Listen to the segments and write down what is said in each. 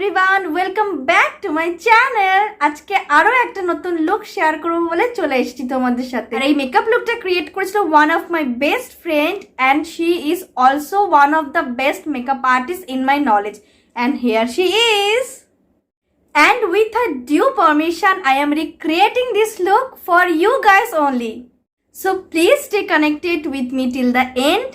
Everyone, welcome back to my channel. আজকে আরো একটা নতুন লুক শেয়ার করব বলে চলে এসেছি তোমাদের সাথে। আর এই মেকআপ লুকটা ক্রিয়েট করেছিল one of my best friend and she is also one of the best makeup artist in my knowledge and here she is. And with her due permission, I am recreating this look for you guys only. So please stay connected with me till the end.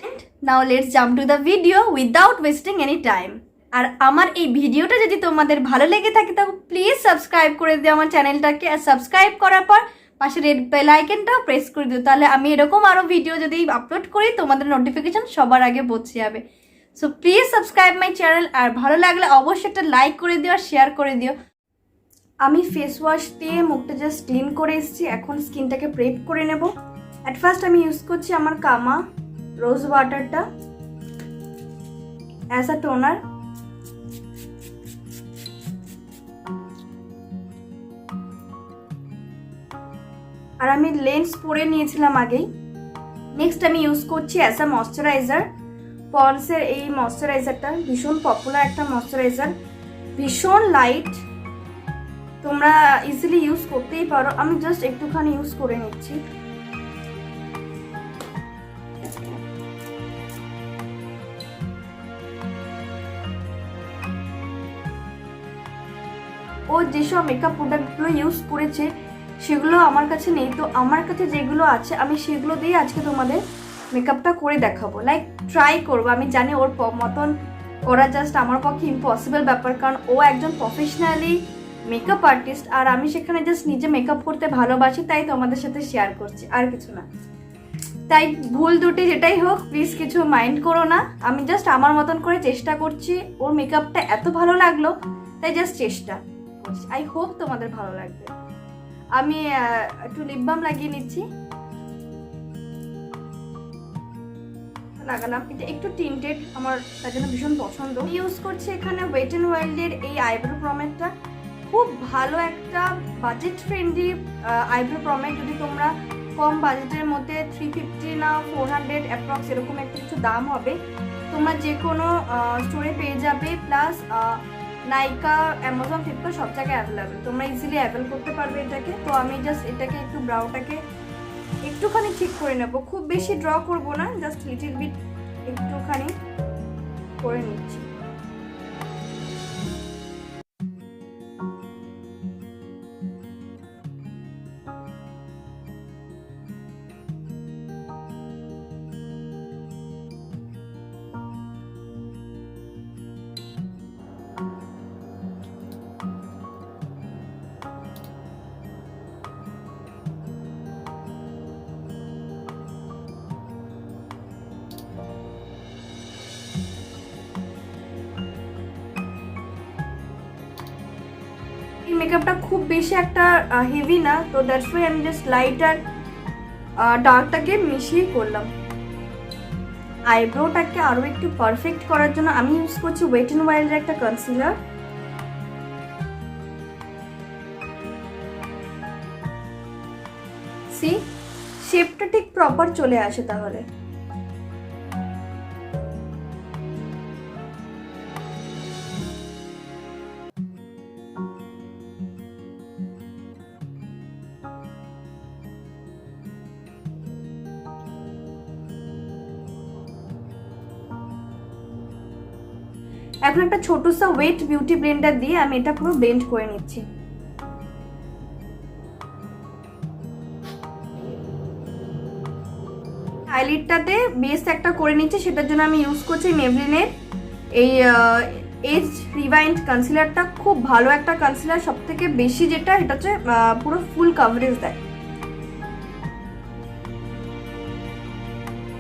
Now let's jump to the video without wasting any time. আর আমার এই ভিডিওটা যদি তোমাদের ভালো লেগে থাকে তবে please subscribe করে দিও আমার চ্যানেলটাকে। আর সাবস্ক্রাইব করার পর পাশে রেড বেল আইকনটাও প্রেস করে দিও, তাহলে আমি এরকম আরও ভিডিও যদি আপলোড করি তোমাদের নোটিফিকেশন সবার আগে পৌঁছে যাবে। So please subscribe my channel. আর ভালো লাগলে অবশ্যই একটা লাইক করে দিও আর শেয়ার করে দিও। আমি ফেস ওয়াশ দিয়ে মুখটা জাস্ট ক্লিন করে এসেছি, এখন স্কিনটাকে প্রেপ করে নেব। অ্যাট ফার্স্ট আমি ইউজ করছি আমার কামা রোজ ওয়াটারটা অ্যাজ আ টোনার। আর আমি লেন্স পরে নিয়েছিলাম আগেই। নেক্সট আমি ইউজ করছি অ্যাজ আ ময়শ্চারাইজার পন্ডসের এই ময়শ্চারাইজারটা, ভীষণ পপুলার একটা ময়শ্চারাইজার, ভীষণ লাইট, তোমরা ইজিলি ইউজ করতেই পারো। আমি জাস্ট একটুখানি ইউজ করে নিচ্ছি। ও যেসব মেকআপ প্রোডাক্টগুলো ইউজ করেছে সেগুলো আমার কাছে নেই, তো আমার কাছে যেগুলো আছে আমি সেগুলো দিয়ে আজকে তোমাদের মেকআপটা করে দেখাবো, লাইক ট্রাই করবো। আমি জানি ওর মতন করা জাস্ট আমার পক্ষে ইম্পসিবল ব্যাপার, কারণ ও একজন প্রফেশনালি মেকআপ আর্টিস্ট আর আমি সেখানে জাস্ট নিজে মেকআপ করতে ভালোবাসি, তাই তোমাদের সাথে শেয়ার করছি, আর কিছু না। তাই ভুল দুটি যেটাই হোক প্লিজ কিছু মাইন্ড করো না, আমি জাস্ট আমার মতন করে চেষ্টা করছি। ওর মেকআপটা এত ভালো লাগলো তাই জাস্ট চেষ্টা করছি। আই হোপ তোমাদের ভালো লাগবে। আমি একটু লিপ বাম লাগিয়ে নিচ্ছি, লাগালাম। এটা একটু টিন্টেড, আমার তার জন্য ভীষণ পছন্দ। ইউজ করছি এখানে ওয়েট অ্যান্ড ওয়াইল্ডের এই আইব্রো প্রমেটটা, খুব ভালো একটা বাজেট ফ্রেন্ডলি আইব্রো প্রমেট। যদি তোমরা কম বাজেটের মধ্যে 350 না 400 অ্যাপ্রক্স এরকম একটা কিছু দাম হবে, তোমরা যে কোনো স্টোরে পেয়ে যাবে। প্লাস নাইকা, অ্যামাজন, ফ্লিপকার্ট সব জায়গায় অ্যাভেলেবেল, তোমরা ইজিলি অ্যাভেল করতে পারবে এটাকে। তো আমি জাস্ট এটাকে একটু ব্রাউটাকে একটুখানি ঠিক করে নেবো, খুব বেশি ড্র করবো না, জাস্ট লিটিল বিট একটুখানি করে নিচ্ছি। এই মেকআপটা খুব বেশি একটা হেভি না, তো দ্যাটস ওয়াই আমি জাস্ট লাইট আর ডার্কটাকে মিশিয়ে করলাম। আইব্রোটাকে আরো একটু পারফেক্ট করার জন্য আমি ইউজ করছি ওয়েট অ্যান্ড ওয়াইল্ডের একটা কনসিলার। সি শেপটা ঠিক প্রপার চলে আসে তাহলে। এখন একটা ছোট সা ওয়েট বিউটি ব্লেন্ডার দিয়ে আমি এটা পুরো ব্লেন্ড করে নিচ্ছি। আইলিডটাতে বেস একটা করে নিচ্ছি, সেটার জন্য আমি ইউজ করছি মেবলিনের এই এজ রিভাইন্ড কনসিলারটা। খুব ভালো একটা কনসিলার, সব থেকে বেশি যেটা এটা হচ্ছে পুরো ফুল কভারেজ দেয়।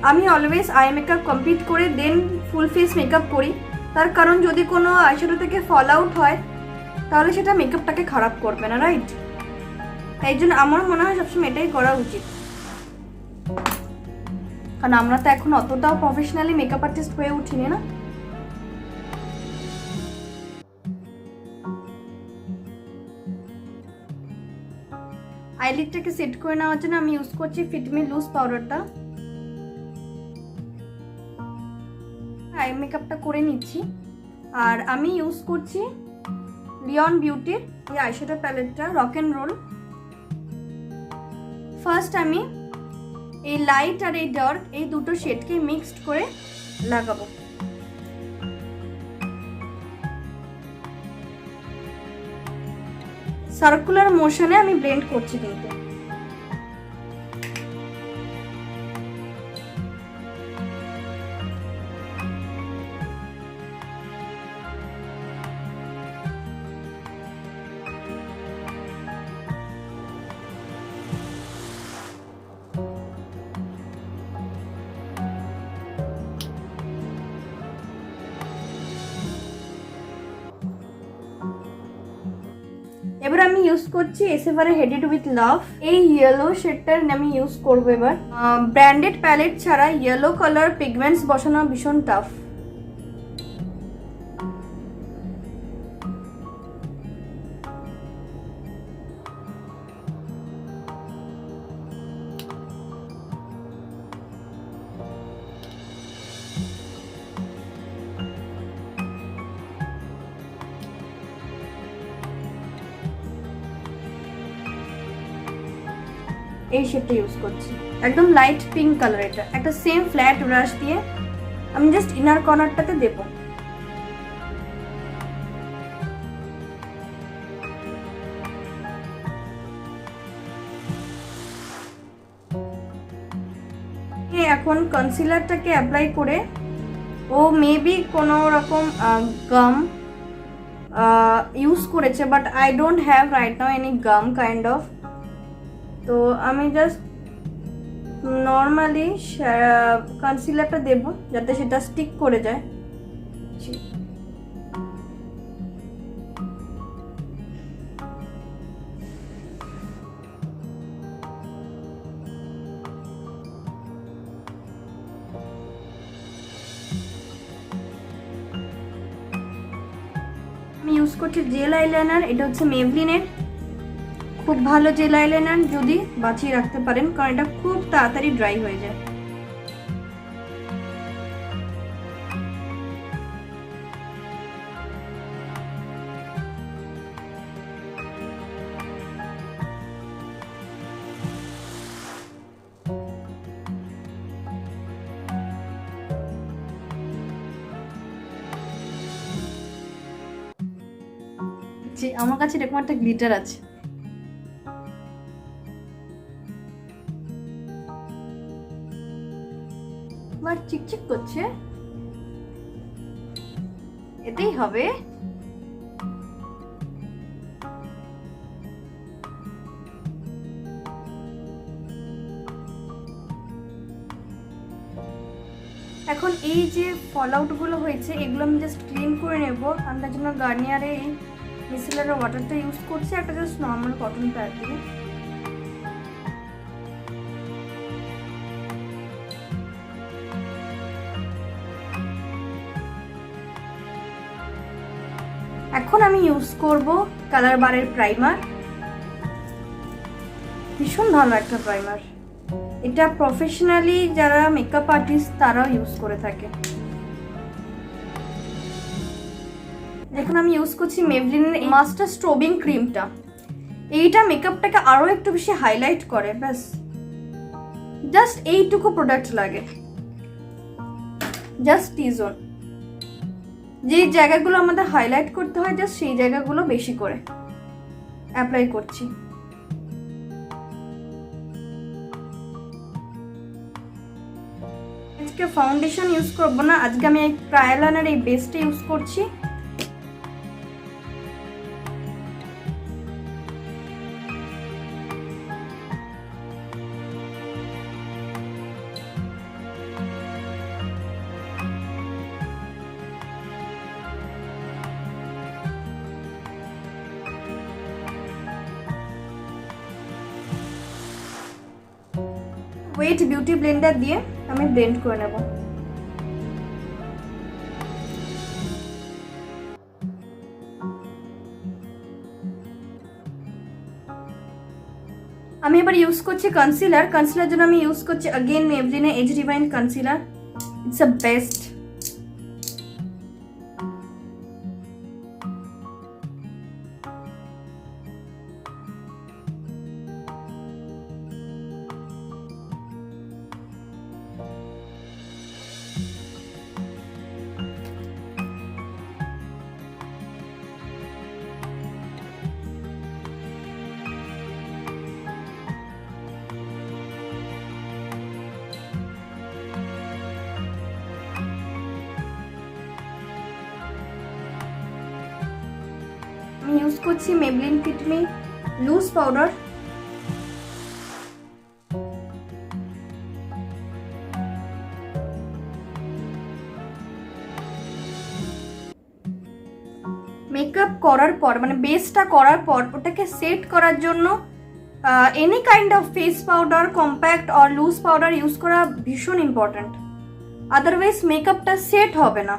আমি অলওয়েজ আই মেকআপ কমপ্লিট করে দেন ফুল ফেস মেকআপ করি, তার কারণ যদি কোনো আইশ্যাডো থেকে ফল আউট হয় তাহলে সেটা মেকআপটাকে খারাপ করবে না, রাইট? তাই জন্য আমার মনে হয় সবসময় এটাই করা উচিত, কারণ আমরা তো এখন অতটাও প্রফেশনালি মেকআপ আর্টিস্ট হয়ে উঠিনি না। আইলিডটাকে সেট করে নেওয়ার জন্য আমি ইউজ করছি ফিটমি লুজ পাউডারটা। আই মেকআপটা করে নিচ্ছি। আর আমি ইউজ করছি লিওন বিউটির এই আইশ্যাডো প্যালেটটা রক অ্যান্ড রোল। ফার্স্ট আমি এই লাইট আর এই ডার্ক এই দুটো শেডকে মিক্সড করে লাগাবো। সার্কুলার মোশনে আমি ব্লেন্ড করছি কিন্তু। এবার আমি ইউজ করছি এসএফআর হেডেড উইথ লাভ। এই ইয়েলো শেডটার আমি ইউজ করবো এবার। ব্র্যান্ডেড প্যালেট ছাড়া ইয়েলো কালার পিগমেন্টস বসানো ভীষণ টাফ। এই শেডটা ইউজ করছি, একদম লাইট পিঙ্ক কালার। এটা একটা সেম ফ্ল্যাট ব্রাশ দিয়ে আমি জাস্ট ইনার কর্নারটাতে দেব। এখন কনসিলারটাকে অ্যাপ্লাই করে ও মেবি কোনো রকম গাম ইউজ করেছে, but I don't have right now any gum kind of. তো আমি জাস্ট নর্মালি কনসিলারটা দেব যাতে সেটা স্টিক করে যায়। আমি ইউজ করছি জেল আইলাইনার। এটা হচ্ছে মেভলিনের খুব ভালো জেল আইলাইনার, যদি বাঁচিয়ে রাখতে পারেন, কারণ এটা খুব তাড়াতাড়ি ড্রাই হয়ে যায়। আমার কাছে এরকম একটা গ্লিটার আছে, চিকচিক করছে, এতেই হবে। এখন এই যে ফল আউট গুলো হয়েছে এগুলো আমি জাস্ট ক্লিন করে নেব। আমি তার জন্য গার্নিয়ারে এই মিসেলার ওয়াটারটা ইউজ করছি, একটা জাস্ট নর্মাল কটন প্যাড দিয়ে। এখন আমি ইউজ করব কালার বারের প্রাইমার। ভীষণ ভালো একটা প্রাইমার, এটা প্রফেশনালি যারা মেকআপ আর্টিস্ট তারাও ইউজ করে থাকে। এখন আমি ইউজ করছি মেভলিনের মাস্টার স্ট্রোবিং ক্রিমটা। এইটা মেকআপটাকে আরো একটু বেশি হাইলাইট করে, ব্যাস জাস্ট এইটুকু প্রোডাক্ট লাগে। জাস্ট টি-জোন, যে জায়গাগুলো আমাদের হাইলাইট করতে হয় জাস্ট সেই জায়গাগুলো বেশি করে অ্যাপ্লাই করছি। আজকে ফাউন্ডেশন ইউজ করব না, আজকে আমি এই ক্রায়োলানের এই বেসটা ইউজ করছি। ওয়েট বিউটি ব্লেন্ডার দিয়ে আমি ব্লেন্ড করে নেব। আমি এবার ইউজ করছি কনসিলার। কনসিলার জন্য আমি ইউজ করছি अगेन মেভলিনের age divine concealer. It's a best. Use করছি Maybelline fit me loose powder. Makeup করার পর মানে বেসটা করার পর ওটাকে সেট করার জন্য any kind of face powder, compact or loose powder use করা ভীষণ ইম্পর্ট্যান্ট, আদারওয়াইজ মেকআপটা সেট হবে না।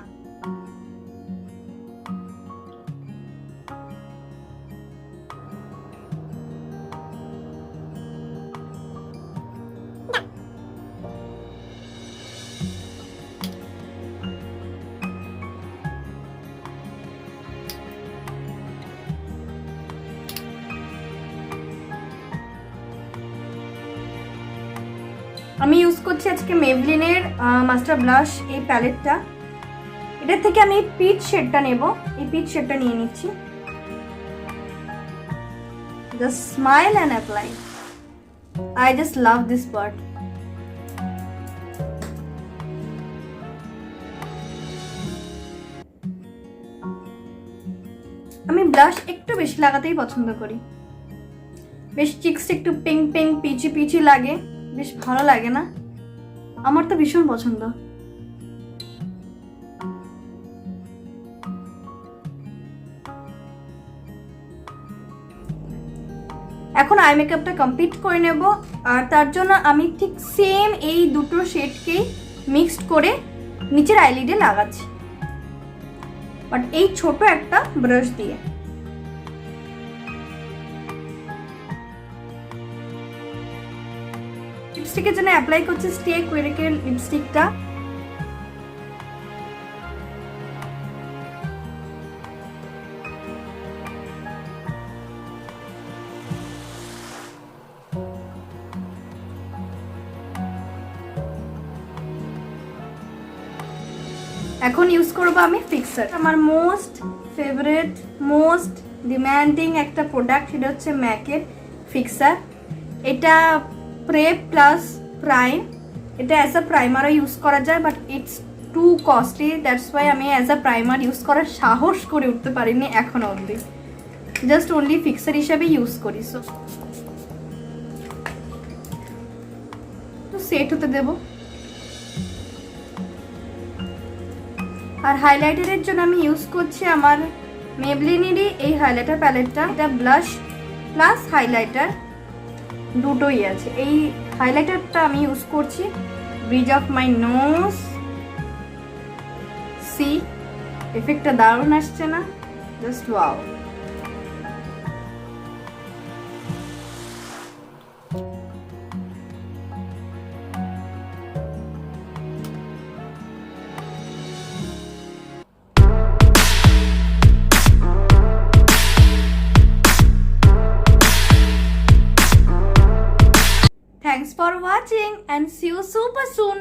আমি ইউজ করছি আজকে মেবলিনের মাস্টার ব্লাশ এই প্যালেটটা। এটার থেকে আমি পিচ শেডটা নেব, এই পিচ শেডটা নিয়ে নিচ্ছি। Just smile and apply. I just love this part. আমি ব্লাশ একটু বেশি লাগাতেই পছন্দ করি, বেশ চিক্সটা একটু পিঙ্ক পিঙ্ক পিচি পিচি লাগে, বেশ ভালো লাগে না? আমার তো ভীষণ পছন্দ। এখন আই মেকআপটা কমপ্লিট করে নেব, আর তার জন্য আমি ঠিক সেম এই দুটো শেডকেই মিক্সড করে নিচের আইলিডে লাগাচ্ছি, বাট এই ছোট একটা ব্রাশ দিয়ে। লিপস্টিকের জন্য অ্যাপ্লাই করছি স্টে কুইরেকের লিপস্টিকটা। এখন ইউজ করবো আমি ফিক্সার, আমার মোস্ট ফেভারিট মোস্ট ডিম্যান্ডিং একটা প্রোডাক্ট, সেটা হচ্ছে ম্যাকের ফিক্সার। এটা প্রেপ প্লাস প্রাইম, এটা অ্যাজ আ প্রাইমারও ইউজ করা যায়, but it's two costly, that's why আমি অ্যাজ আ প্রাইমার ইউজ করার সাহস করে উঠতে পারিনি এখনো অবধি, জাস্ট অনলি ফিক্সার হিসাবে ইউজ করি। সো তো সেট হতে দেব। আর হাইলাইটারের জন্য আমি ইউজ করছি আমার মেবলিনেরই এই হাইলাইটার প্যালেটটা। এটা ব্লাশ প্লাস হাইলাইটার দুটোই আছে। এই হাইলাইটারটা আমি ইউজ করছি bridge of my nose. See এফেক্টটা দারুণ আসছে না? Just wow. Thanks for watching and see you super soon.